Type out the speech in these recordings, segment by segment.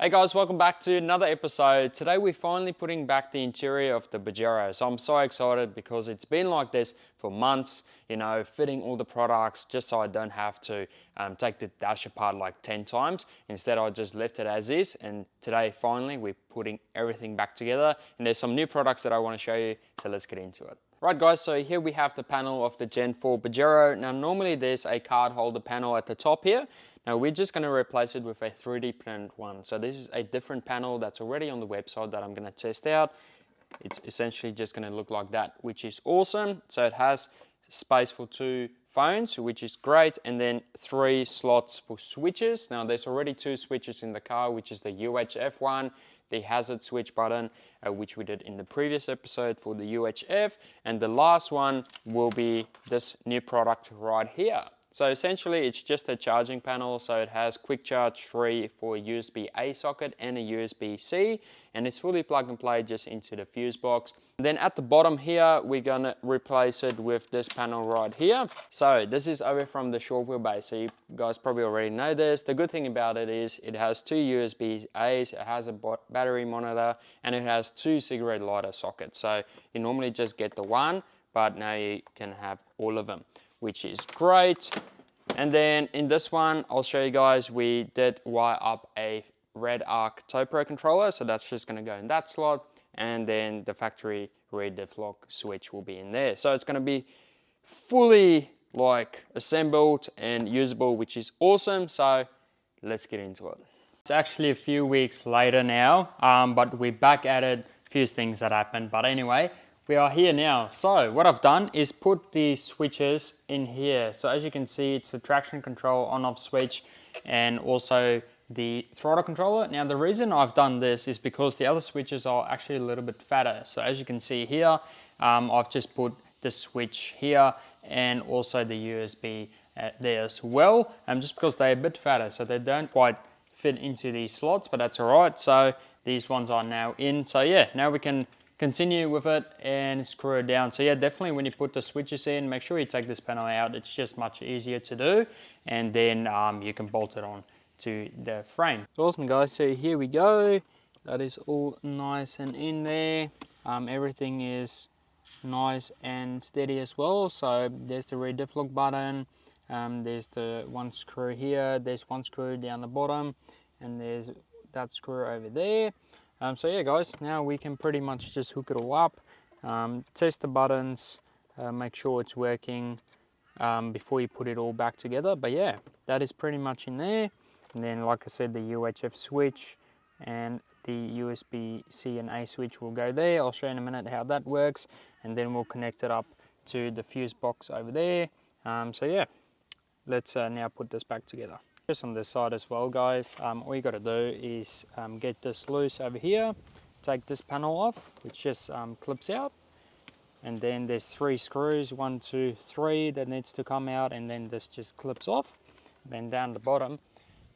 Hey guys, welcome back to another episode. Today we're finally putting back the interior of the Pajero. So I'm so excited because it's been like this for months, fitting all the products just so I don't have to take the dash apart like 10 times. Instead I just left it as is, and today finally we're putting everything back together, and there's some new products that I want to show you, so let's get into it. Right guys, so here we have the panel of the Gen 4 Pajero. Now normally there's a card holder panel at the top here. Now we're just going to replace it with a 3D printed one. So this is a different panel that's already on the website that I'm going to test out. It's essentially just going to look like that, which is awesome. So it has space for 2 phones, which is great, and then 3 slots for switches. Now there's already 2 switches in the car, which is the UHF one, the hazard switch button, which we did in the previous episode for the UHF, and the last one will be this new product right here. So essentially it's just a charging panel, so it has quick charge 3 for a USB-A socket and a USB-C, and it's fully plug and play just into the fuse box. And then at the bottom here, we're gonna replace it with this panel right here. So this is over from the short wheelbase, so you guys probably already know this. The good thing about it is it has 2 USB-A's, it has a battery monitor, and it has 2 cigarette lighter sockets. So you normally just get the one, but now you can have all of them, which is great. And then in this one, I'll show you guys, we did wire up a Red Arc ToePro controller, so that's just gonna go in that slot, and then the factory red diff lock switch will be in there. So it's gonna be fully like assembled and usable, which is awesome. So let's get into it. It's actually a few weeks later now, but we're back at it, a few things that happened, but anyway, we are here now. So what I've done is put the switches in here. So as you can see, it's the traction control on-off switch and also the throttle controller. Now the reason I've done this is because the other switches are actually a little bit fatter. So as you can see here, I've just put the switch here and also the USB there as well, just because they're a bit fatter, so they don't quite fit into these slots, but that's all right. So these ones are now in. So yeah, now we can continue with it and screw it down. So yeah, definitely when you put the switches in, make sure you take this panel out. It's just much easier to do, and then you can bolt it on to the frame. Awesome guys, so here we go. That is all nice and in there. Everything is nice and steady as well. So there's the red diff lock button, there's the one screw here, there's one screw down the bottom, and there's that screw over there. So yeah guys, now we can pretty much just hook it all up, test the buttons, make sure it's working before you put it all back together. But yeah, that is pretty much in there. And then like I said, the UHF switch and the USB-C and A switch will go there. I'll show you in a minute how that works, and then we'll connect it up to the fuse box over there. So yeah, let's now put this back together. Just on this side as well guys, all you got to do is get this loose over here, take this panel off, which just clips out, and then there's 3 screws, 1, 2, 3 that needs to come out, and then this just clips off. Then down the bottom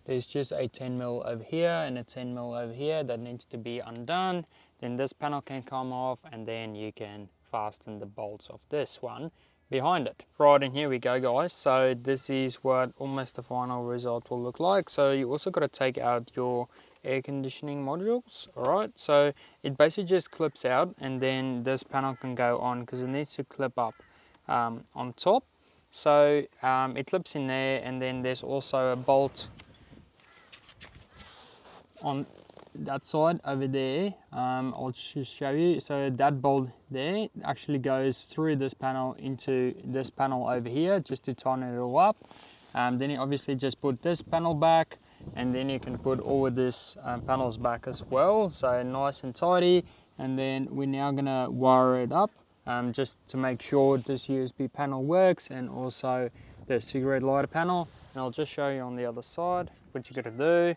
there's just a 10mm over here and a 10mm over here that needs to be undone. Then this panel can come off, and then you can fasten the bolts of this one behind it. Right, and here we go guys. So this is what almost the final result will look like. So you also got to take out your air conditioning modules. All right, so it basically just clips out, and then this panel can go on because it needs to clip up on top. So it clips in there, and then there's also a bolt on that side over there. I'll just show you. So that bolt there actually goes through this panel into this panel over here just to tighten it all up. Then you obviously just put this panel back, and then you can put all of this panels back as well, so nice and tidy. And then we're now gonna wire it up just to make sure this USB panel works, and also the cigarette lighter panel. And I'll just show you on the other side. What you gotta do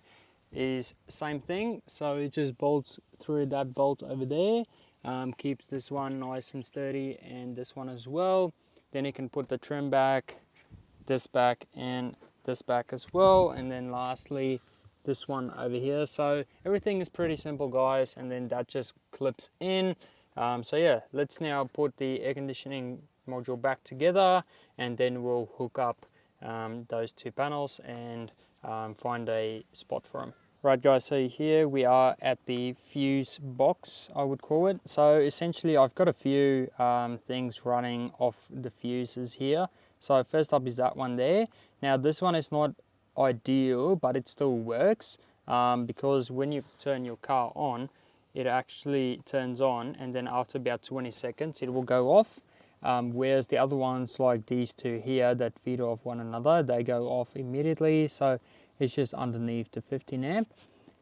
is same thing, so it just bolts through that bolt over there, keeps this one nice and sturdy, and this one as well. Then you can put the trim back, this back, and this back as well, and then lastly this one over here. So everything is pretty simple guys, and then that just clips in. So yeah, let's now put the air conditioning module back together, and then we'll hook up those 2 panels and find a spot for them. Right guys, so here we are at the fuse box, I would call it. So essentially I've got a few things running off the fuses here. So first up is that one there. Now this one is not ideal, but it still works because when you turn your car on, it actually turns on, and then after about 20 seconds it will go off. Whereas the other ones, like these two here that feed off one another, they go off immediately. So it's just underneath the 15 amp.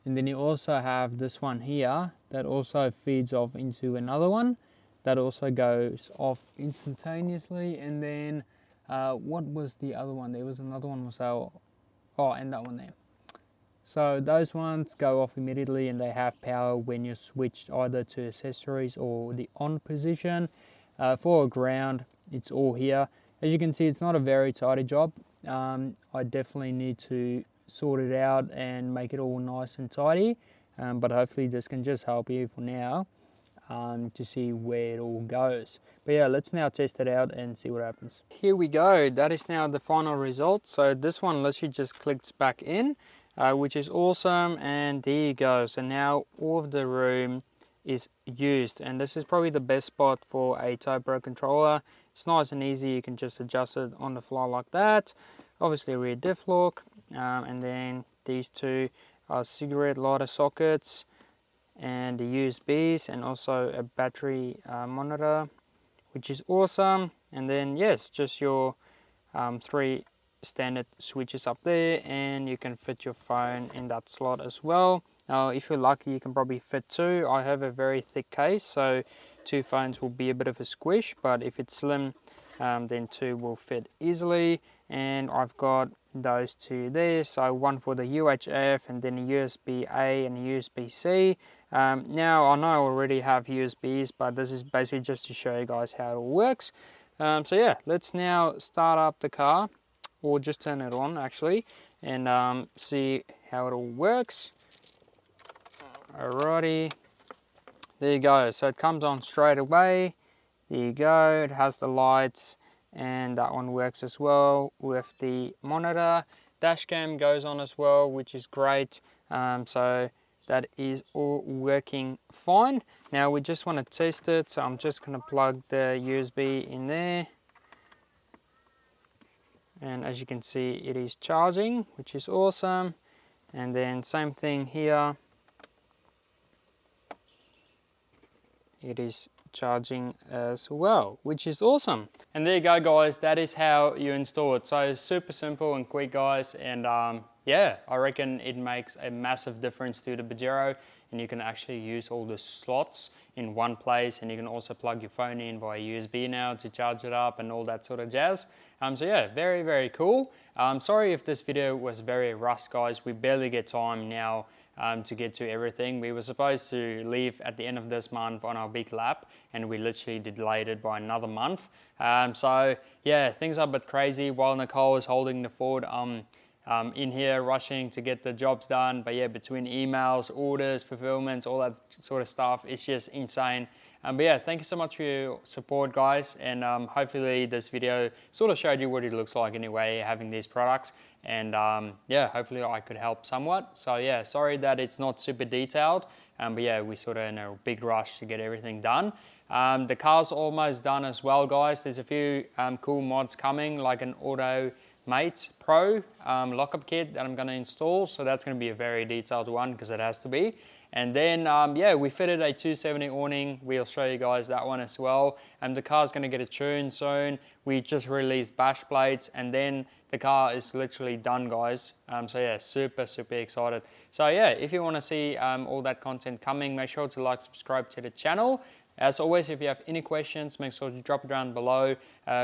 And then you also have this one here that also feeds off into another one that also goes off instantaneously. And then what was the other one? There was another one was and that one there. So those ones go off immediately, and they have power when you're switched either to accessories or the on position. For ground, it's all here. As you can see, it's not a very tidy job. I definitely need to sort it out and make it all nice and tidy, but hopefully this can just help you for now to see where it all goes. But yeah, let's now test it out and see what happens. Here we go. That is now the final result. So this one literally just clicks back in, which is awesome, and there you go. So now all of the room is used, and this is probably the best spot for a Type Pro controller. It's nice and easy. You can just adjust it on the fly like that. Obviously rear diff lock, and then these two are cigarette lighter sockets and the USBs, and also a battery monitor, which is awesome. And then yes, just your 3 standard switches up there, and you can fit your phone in that slot as well. Now if you're lucky, you can probably fit 2. I have a very thick case, so 2 phones will be a bit of a squish, but if it's slim, then 2 will fit easily. And I've got those 2 there, so one for the UHF, and then a USB-A and a USB-C. Now I know I already have USBs, but this is basically just to show you guys how it all works. So yeah, let's now start up the car, or just turn it on actually, and see how it all works. Alrighty, there you go. So it comes on straight away. There you go. It has the lights, and that one works as well with the monitor. Dash cam goes on as well, which is great. So that is all working fine. Now we just want to test it, so I'm just going to plug the USB in there, and as you can see, it is charging, which is awesome. And then same thing here, it is charging as well, which is awesome. And there you go guys, that is how you install it. So it's super simple and quick guys, and yeah, I reckon it makes a massive difference to the Pajero, and you can actually use all the slots in one place, and you can also plug your phone in via USB now to charge it up and all that sort of jazz. So yeah, very, very cool. Sorry if this video was very rushed guys, we barely get time now to get to everything. We were supposed to leave at the end of this month on our big lap, and we literally delayed it by another month. So yeah, things are a bit crazy while Nicole is holding the fort. In here rushing to get the jobs done, but yeah, between emails, orders, fulfillments, all that sort of stuff, it's just insane. But yeah, thank you so much for your support guys, and hopefully this video sort of showed you what it looks like anyway, having these products, and yeah, hopefully I could help somewhat. So yeah, sorry that it's not super detailed, but yeah, we're sort of in a big rush to get everything done. The car's almost done as well guys. There's a few cool mods coming, like an Optimised Pro lockup kit that I'm going to install, so that's going to be a very detailed one because it has to be. And then yeah, we fitted a 270 awning. We'll show you guys that one as well. And the car's going to get a tune soon. We just released bash plates, and then the car is literally done guys. So yeah, super excited. So yeah, if you want to see all that content coming, make sure to like, subscribe to the channel. As always, if you have any questions, make sure to drop it down below.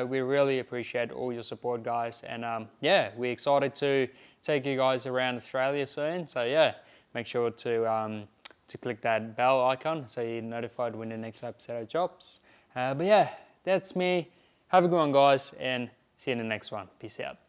We really appreciate all your support guys, and yeah, we're excited to take you guys around Australia soon. So yeah, make sure to click that bell icon so you're notified when the next episode drops. But yeah, that's me. Have a good one guys, and see you in the next one. Peace out.